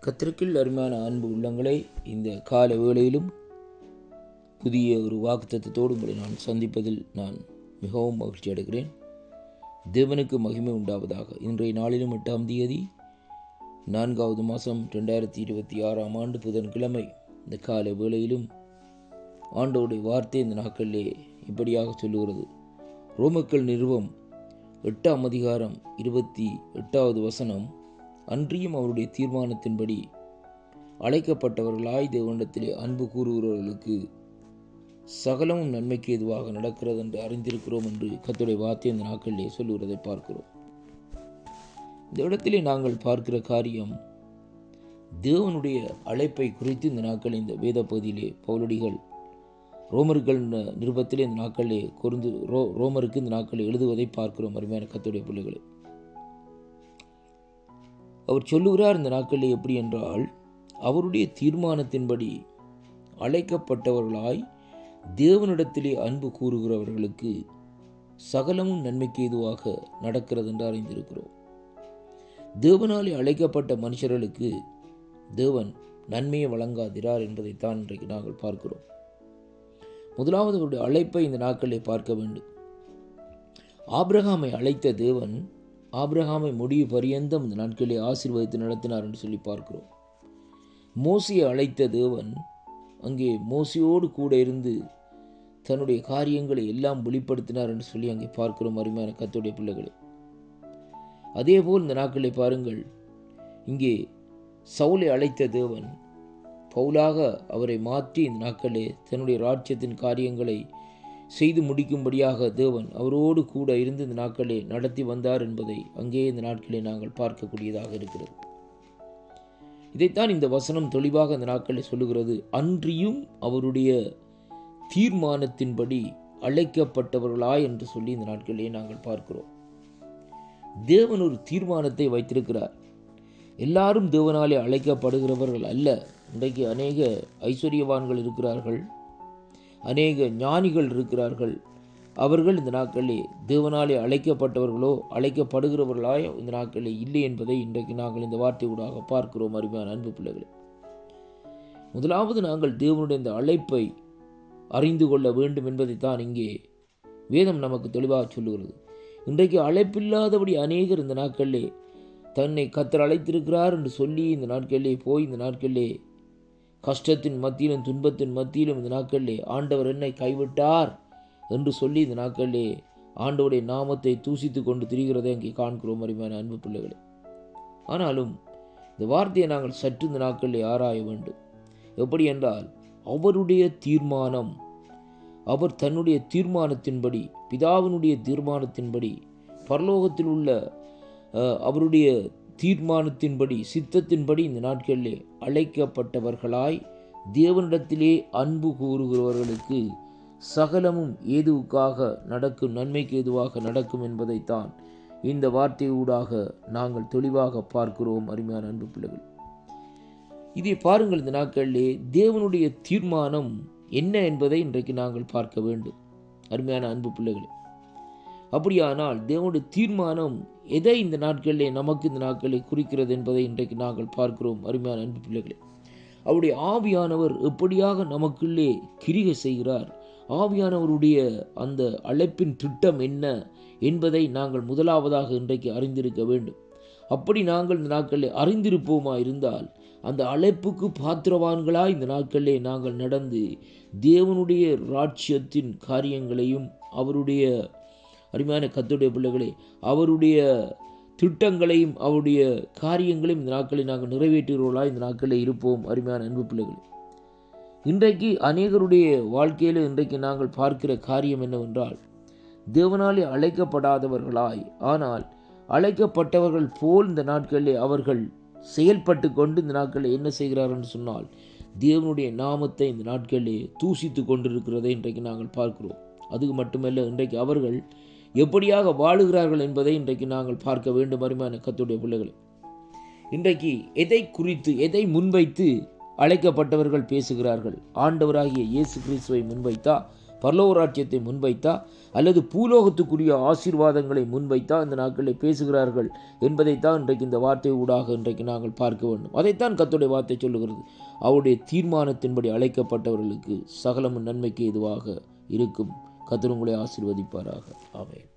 கர்த்தருக்குள் அருமையான அன்பு உள்ளங்களை இந்த கால வேளையிலும் புதிய ஒரு வாக்குத்தத்தத்தோடு உங்களை நான் சந்திப்பதில் நான் மிகவும் மகிழ்ச்சி அடைகிறேன். தேவனுக்கு மகிமை உண்டாவதாக. இன்றைய நாளிலும் 8ஆம் தேதி 4வது மாதம் 2026ஆம் ஆண்டு புதன்கிழமை இந்த கால வேளையிலும் ஆண்டவருடைய வார்த்தை இந்த நாட்களிலே இப்படியாக சொல்லுகிறது. ரோமர்கள் நிறுவம் 8ஆம் அதிகாரம் 28வது வசனம், அன்றியும் அவருடைய தீர்மானத்தின்படி அழைக்கப்பட்டவர்களாய் தேவனிடத்திலே அன்பு கூறுகிறவர்களுக்கு சகலமும் நன்மைக்கு எதுவாக நடக்கிறது என்று அறிந்திருக்கிறோம் என்று கர்த்தருடைய வார்த்தை இந்த நாட்களிலே சொல்லுகிறதை பார்க்கிறோம். இந்த இடத்திலே நாங்கள் பார்க்கிற காரியம் தேவனுடைய அழைப்பை குறித்து இந்த நாட்களில் இந்த வேத பகுதியிலே பவுலடிகள் ரோமர்கள் நிருபத்திலே இந்த நாட்களிலே ரோமருக்கு இந்த நாட்களில் எழுதுவதை பார்க்கிறோம். அருமையான கர்த்தருடைய பிள்ளைகளை, அவர் சொல்லுகிறார் இந்த நாட்களில் எப்படி என்றால், அவருடைய தீர்மானத்தின்படி அழைக்கப்பட்டவர்களாய் தேவனிடத்திலே அன்பு கூறுகிறவர்களுக்கு சகலமும் நன்மைக்கு ஏதுவாக நடக்கிறது என்று அறிந்திருக்கிறோம். தேவனாலே அழைக்கப்பட்ட மனுஷர்களுக்கு தேவன் நன்மையை வழங்காதிரார் என்பதைத்தான் இன்றைக்கு நாங்கள் பார்க்கிறோம். முதலாவது அவருடைய அழைப்பை இந்த நாட்களிலே பார்க்க வேண்டும். ஆபிரகாமை அழைத்த தேவன் ஆபிரகாமை முடிவு பரியந்தம் இந்த நாட்களிலே ஆசீர்வதித்து நடத்தினார் என்று சொல்லி பார்க்கிறோம். மோசையை அழைத்த தேவன் அங்கே மோசையோடு கூட இருந்து தன்னுடைய காரியங்களை எல்லாம் வெளிப்படுத்தினார் என்று சொல்லி அங்கே பார்க்கிறோம். அருமையான கர்த்தருடைய பிள்ளைகளை, அதேபோல் இந்த நாட்களை பாருங்கள், இங்கே சவுலை அழைத்த தேவன் பவுலாக அவரை மாற்றி இந்த நாட்களே தன்னுடைய ராஜ்யத்தின் காரியங்களை செய்து முடிக்கும்படியாக தேவன் அவரோடு கூட இருந்து இந்த நாட்களே நடத்தி வந்தார் என்பதை அங்கே இந்த நாட்களே நாங்கள் பார்க்கக்கூடியதாக இருக்கிறது. இதைத்தான் இந்த வசனம் தெளிவாக இந்த நாட்களில் சொல்லுகிறது. அன்றியும் அவருடைய தீர்மானத்தின்படி அழைக்கப்பட்டவர்களாய் என்று சொல்லி இந்த நாட்களிலே நாங்கள் பார்க்கிறோம். தேவன் ஒரு தீர்மானத்தை வைத்திருக்கிறார். எல்லாரும் தேவனாலே அழைக்கப்படுகிறவர்கள் அல்ல. இன்றைக்கு அநேக ஐஸ்வர்யவான்கள் இருக்கிறார்கள், அநேக ஞானிகள் இருக்கிறார்கள். அவர்கள் இந்த நாட்களிலே தேவனாலே அழைக்கப்பட்டவர்களோ அழைக்கப்படுகிறவர்களாய் இந்த நாட்களிலே இல்லை என்பதை இன்றைக்கு நாங்கள் இந்த வார்த்தையூடாக பார்க்கிறோம். அருமையான அன்பு பிள்ளைகளே, முதலாவது நாங்கள் தேவனுடைய இந்த அழைப்பை அறிந்து கொள்ள வேண்டும் என்பதைத்தான் இங்கே வேதம் நமக்கு தெளிவாக சொல்லுகிறது. இன்றைக்கு அழைப்பில்லாதபடி அநேகர் இந்த நாட்களிலே தன்னை கர்த்தர் அழைத்திருக்கிறார் என்று சொல்லி இந்த நாட்களிலே போய் இந்த நாட்களிலே கஷ்டத்தின் மத்தியிலும் துன்பத்தின் மத்தியிலும் இந்த நாட்களிலே ஆண்டவர் என்னை கைவிட்டார் என்று சொல்லி இந்த நாட்களிலே ஆண்டவருடைய நாமத்தை தூசித்து கொண்டு திரிகிறதை அங்கே காண்கிறோம். அருமையான அன்பு பிள்ளைகளே, ஆனாலும் இந்த வார்த்தையை நாங்கள் சற்று இந்த நாட்களிலே ஆராய வேண்டும். எப்படி என்றால், அவருடைய தீர்மானம், அவர் தன்னுடைய தீர்மானத்தின்படி, பிதாவினுடைய தீர்மானத்தின்படி, பரலோகத்தில் உள்ள அவருடைய தீர்மானத்தின்படி, சித்தத்தின்படி இந்த நாட்களிலே அழைக்கப்பட்டவர்களாய் தேவனிடத்திலே அன்பு கூறுகிறவர்களுக்கு சகலமும் ஏதுவுக்காக நடக்கும், நன்மைக்கு ஏதுவாக நடக்கும் என்பதைத்தான் இந்த வார்த்தையூடாக நாங்கள் தெளிவாக பார்க்கிறோம். அருமையான அன்பு பிள்ளைகள், இதை பாருங்கள். இந்த நாட்களிலே தேவனுடைய தீர்மானம் என்ன என்பதை இன்றைக்கு நாங்கள் பார்க்க வேண்டும். அருமையான அன்பு பிள்ளைகளே, அப்படியானால் தேவனுடைய தீர்மானம் எதை இந்த நாட்களிலே நமக்கு இந்த நாட்களை குறிக்கிறது என்பதை இன்றைக்கு நாங்கள் பார்க்கிறோம். அருமையான அன்பு பிள்ளைகளே, அவருடைய ஆவியானவர் எப்படியாக நமக்குள்ளே கிரிகை செய்கிறார், ஆவியானவருடைய அந்த அழைப்பின் திட்டம் என்ன என்பதை நாங்கள் முதலாவதாக இன்றைக்கு அறிந்திருக்க வேண்டும். அப்படி நாங்கள் இந்த நாட்களில் அறிந்திருப்போமா இருந்தால் அந்த அழைப்புக்கு பாத்திரவான்களாய் இந்த நாட்களிலே நாங்கள் நடந்து தேவனுடைய ராஜ்யத்தின் காரியங்களையும் அவருடைய அருமையான கர்த்தருடைய பிள்ளைகளே அவருடைய திட்டங்களையும் அவருடைய காரியங்களையும் இந்த நாட்களில் நாங்கள் நிறைவேற்றுகிறவர்களாய் இந்த நாட்களில் இருப்போம். அருமையான அன்பு பிள்ளைகளே, இன்றைக்கு அநேகருடைய வாழ்க்கையில் இன்றைக்கு நாங்கள் பார்க்கிற காரியம் என்னவென்றால், தேவனாலே அழைக்கப்படாதவர்களாய் ஆனால் அழைக்கப்பட்டவர்கள் போல் இந்த நாட்களிலே அவர்கள் செயல்பட்டு கொண்டு இந்த நாட்களில் என்ன செய்கிறார்கள் என்று சொன்னால், தேவனுடைய நாமத்தை இந்த நாட்களிலே தூசித்து கொண்டிருக்கிறதை இன்றைக்கு நாங்கள் பார்க்கிறோம். அதுக்கு மட்டுமல்ல, இன்றைக்கு அவர்கள் எப்படியாக வாழுகிறார்கள் என்பதை இன்றைக்கு நாங்கள் பார்க்க வேண்டும். அருமையான கர்த்தருடைய பிள்ளைகளை, இன்றைக்கு எதை குறித்து எதை முன்வைத்து அழைக்கப்பட்டவர்கள் பேசுகிறார்கள்? ஆண்டவராகிய இயேசு கிறிஸ்துவை முன்வைத்தா, பரலோக ராஜ்யத்தை முன்வைத்தா அல்லது பூலோகத்துக்குரிய ஆசீர்வாதங்களை முன்வைத்தா இந்த நாட்களில் பேசுகிறார்கள் என்பதைத்தான் இன்றைக்கு இந்த வார்த்தை ஊடாக இன்றைக்கு நாங்கள் பார்க்க வேண்டும். அதைத்தான் கர்த்தருடைய வார்த்தை சொல்லுகிறது. அவருடைய தீர்மானத்தின்படி அழைக்கப்பட்டவர்களுக்கு சகலமும் நன்மைக்கு ஏதுவாக இருக்கும். கர்த்தர் உங்களை ஆசீர்வதிப்பாராக. ஆமென்.